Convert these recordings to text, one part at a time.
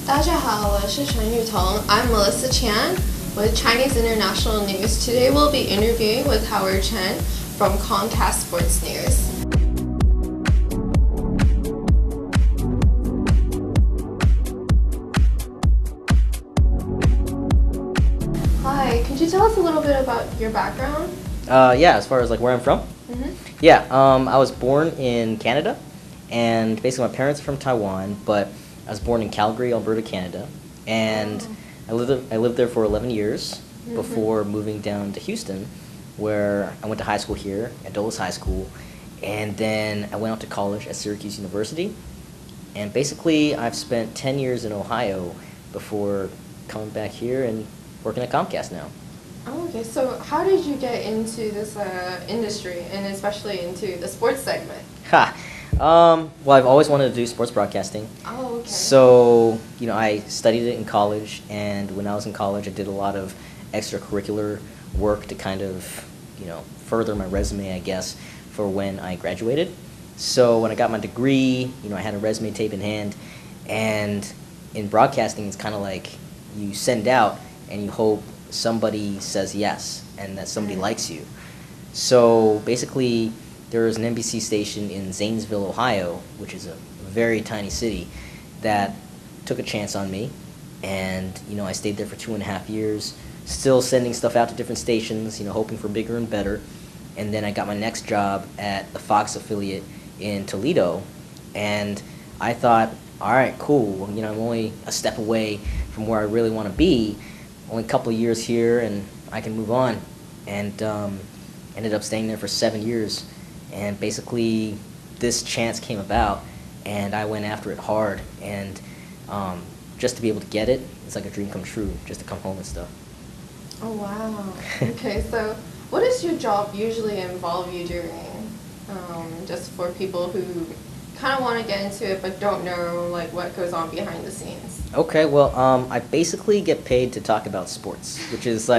大家好，我是陈雨桐. I'm Melissa Chan with Chinese International News. Today we'll be interviewing with Howard Chen from Comcast Sports News. Hi, could you tell us a little bit about your background? Yeah, as far as like where I'm from? Yeah, I was born in Canada, and basically my parents are from Taiwan, but I was born in Calgary, Alberta, Canada, and I lived there for 11 years before moving down to Houston, where I went to high school here at Dulles High School, and then I went out to college at Syracuse University, and basically I've spent 10 years in Ohio before coming back here and working at Comcast now. Oh, okay. So how did you get into this industry, and especially into the sports segment? Well, I've always wanted to do sports broadcasting. Oh, okay. So, I studied it in college, and when I was in college, I did a lot of extracurricular work to kind of, further my resume, I guess, for when I graduated. So when I got my degree, I had a resume tape in hand, and in broadcasting, it's kind of like you send out and you hope somebody says yes and that somebody likes you. So basically, there was an NBC station in Zanesville, Ohio, which is a very tiny city, that took a chance on me. And, I stayed there for 2.5 years, still sending stuff out to different stations, hoping for bigger and better. And then I got my next job at the Fox affiliate in Toledo. And I thought, all right, cool. I'm only a step away from where I really want to be. Only a couple of years here, and I can move on. And ended up staying there for 7 years. And basically, this chance came about, and I went after it hard. And just to be able to get it, it's like a dream come true, just to come home and stuff. Oh, wow. Okay, so what does your job usually involve you doing? Just for people who kind of want to get into it but don't know what goes on behind the scenes. Okay, well, I basically get paid to talk about sports, which is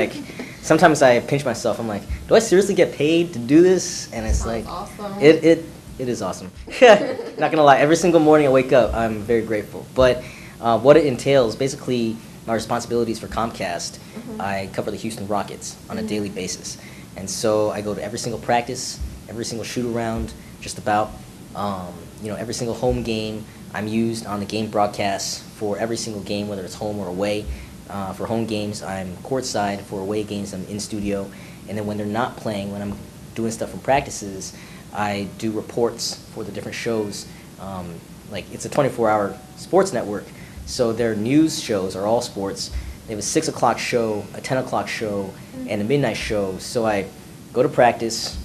sometimes I pinch myself. I'm like, do I seriously get paid to do this? And it's Sounds awesome. It is awesome. Not gonna lie, every single morning I wake up, I'm very grateful. But what it entails, basically, my responsibilities for Comcast, I cover the Houston Rockets on a daily basis, and so I go to every single practice, every single shoot around, just about. Every single home game, I'm used on the game broadcasts for every single game, whether it's home or away. For home games, I'm courtside. For away games, I'm in studio. And then when they're not playing, when I'm doing stuff from practices, I do reports for the different shows. It's a 24-hour sports network, so their news shows are all sports. They have a 6 o'clock show, a 10 o'clock show, and a midnight show. So I go to practice,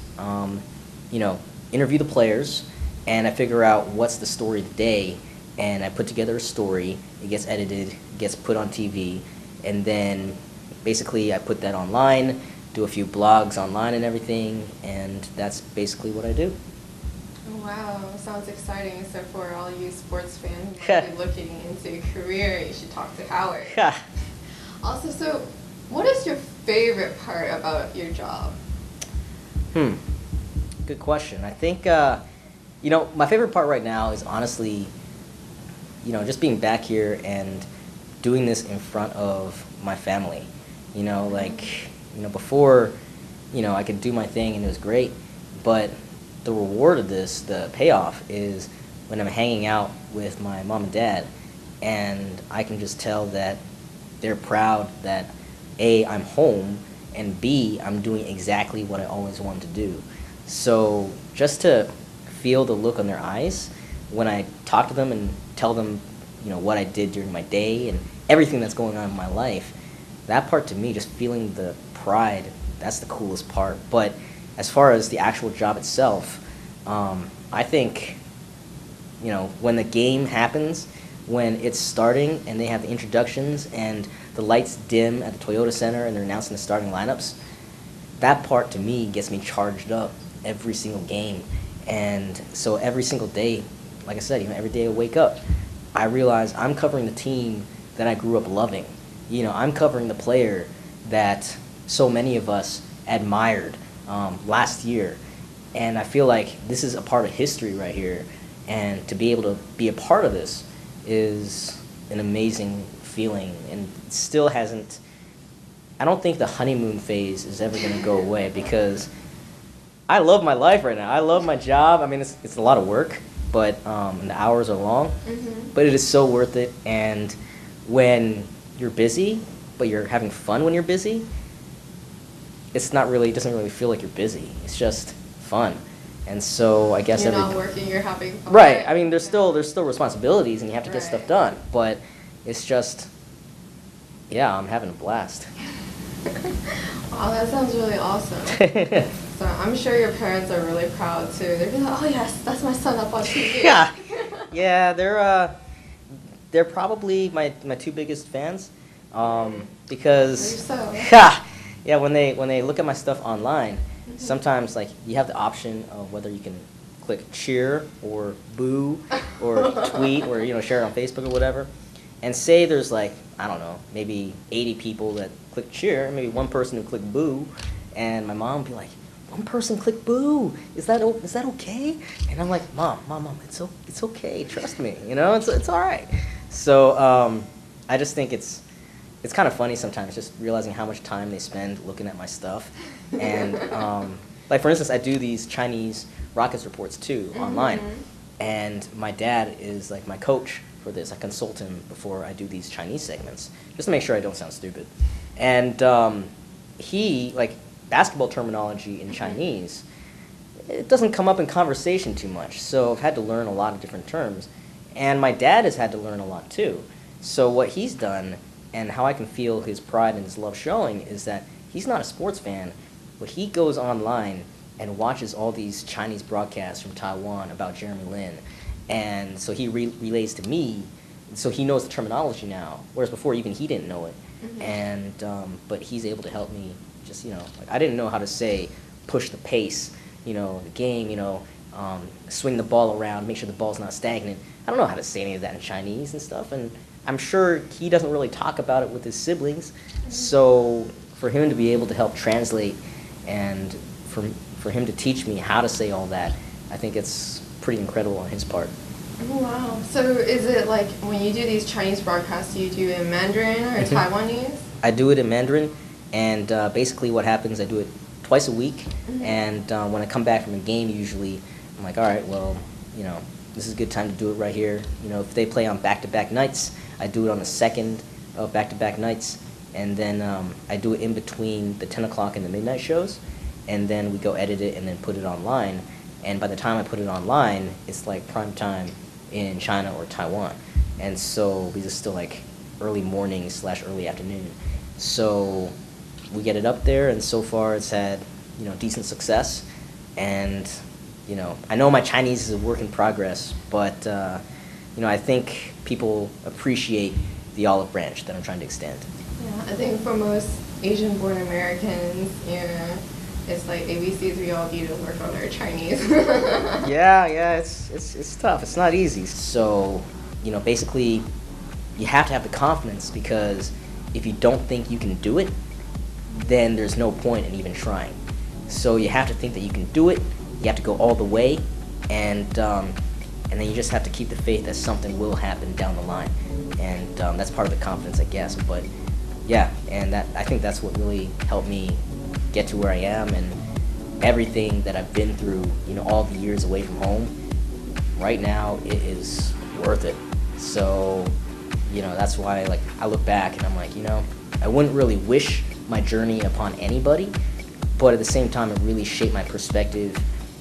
interview the players, and I figure out what's the story of the day, and I put together a story. It gets edited, gets put on TV, and then basically I put that online, do a few blogs online and everything, and that's basically what I do. Oh, wow, sounds exciting. So for all you sports fans who might be looking into a career, you should talk to Howard. Also, so what is your favorite part about your job? Good question. I think my favorite part right now is honestly, just being back here and doing this in front of my family. Before, I could do my thing and it was great, but the reward of this, the payoff, is when I'm hanging out with my mom and dad, and I can just tell that they're proud that A, I'm home, and B, I'm doing exactly what I always wanted to do. So just to feel the look on their eyes when I talk to them and tell them, what I did during my day and everything that's going on in my life, that part to me, just feeling the pride, that's the coolest part. But as far as the actual job itself, I think, when the game happens, when it's starting and they have the introductions and the lights dim at the Toyota Center and they're announcing the starting lineups, that part to me gets me charged up every single game. And so every single day, like I said, every day I wake up, I realize I'm covering the team that I grew up loving. I'm covering the player that so many of us admired last year. And I feel like this is a part of history right here. And to be able to be a part of this is an amazing feeling, and it still hasn't. I don't think the honeymoon phase is ever going to go away because I love my life right now. I love my job. I mean, it's a lot of work, but and the hours are long, but it is so worth it. And when you're busy, but you're having fun when you're busy, it doesn't really feel like you're busy. It's just fun. And so I guess you're not working, you're having fun. Right. I mean, there's still responsibilities, and you have to get stuff done. But it's just, yeah, I'm having a blast. Wow, that sounds really awesome. So I'm sure your parents are really proud too. They'd be like, "Oh yes, that's my son up on TV." Yeah, yeah, they're probably my two biggest fans, because yeah, when they look at my stuff online, sometimes like you have the option of whether you can click cheer or boo or tweet or share it on Facebook or whatever, and say there's like, I don't know, maybe 80 people that click cheer, and maybe one person who clicked boo, and my mom would be like, one person clicked boo, is that okay? And I'm like, mom, it's okay, trust me, it's all right. So I just think it's kind of funny sometimes, just realizing how much time they spend looking at my stuff. And like, for instance, I do these Chinese rockets reports too online, and my dad is like my coach for this. I consult him before I do these Chinese segments, just to make sure I don't sound stupid. And he, like, basketball terminology in Chinese, it doesn't come up in conversation too much, so I've had to learn a lot of different terms. And my dad has had to learn a lot too. So what he's done, and how I can feel his pride and his love showing, is that he's not a sports fan, but he goes online and watches all these Chinese broadcasts from Taiwan about Jeremy Lin. And so he relays to me, so he knows the terminology now, whereas before even he didn't know it. And but he's able to help me just, like, I didn't know how to say push the pace, the game, swing the ball around, make sure the ball's not stagnant. I don't know how to say any of that in Chinese and stuff, and I'm sure he doesn't really talk about it with his siblings. So for him to be able to help translate, and for him to teach me how to say all that, I think it's pretty incredible on his part. Oh, wow. So is it like when you do these Chinese broadcasts, you do it in Mandarin or Taiwanese? I do it in Mandarin, and basically what happens, I do it twice a week, and when I come back from a game, usually, I'm like, all right, well, this is a good time to do it right here. If they play on back-to-back nights, I do it on the second of back-to-back nights, and then I do it in between the 10 o'clock and the midnight shows, and then we go edit it and then put it online. And by the time I put it online, it's like prime time in China or Taiwan. And so these are still like early morning / early afternoon. So we get it up there, and so far it's had, decent success. And, I know my Chinese is a work in progress, but, I think people appreciate the olive branch that I'm trying to extend. Yeah, I think for most Asian-born Americans, it's like ABC's Real Beatles work on their Chinese. Yeah, it's tough. It's not easy. So, basically, you have to have the confidence, because if you don't think you can do it, then there's no point in even trying. So you have to think that you can do it. You have to go all the way, and then you just have to keep the faith that something will happen down the line, and that's part of the confidence, I guess. But yeah, and I think that's what really helped me get to where I am, and everything that I've been through, all the years away from home, right now it is worth it. So, that's why, like, I look back and I'm like, I wouldn't really wish my journey upon anybody, but at the same time it really shaped my perspective,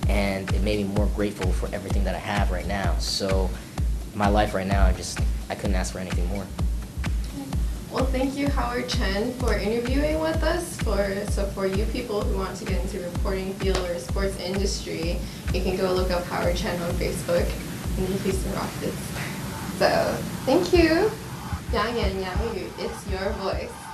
and it made me more grateful for everything that I have right now. So my life right now, I couldn't ask for anything more. Well, thank you, Howard Chen, for interviewing with us. So for you people who want to get into reporting field or sports industry, you can go look up Howard Chen on Facebook in the Houston Rockets. So thank you. 表演洋语, it's your voice.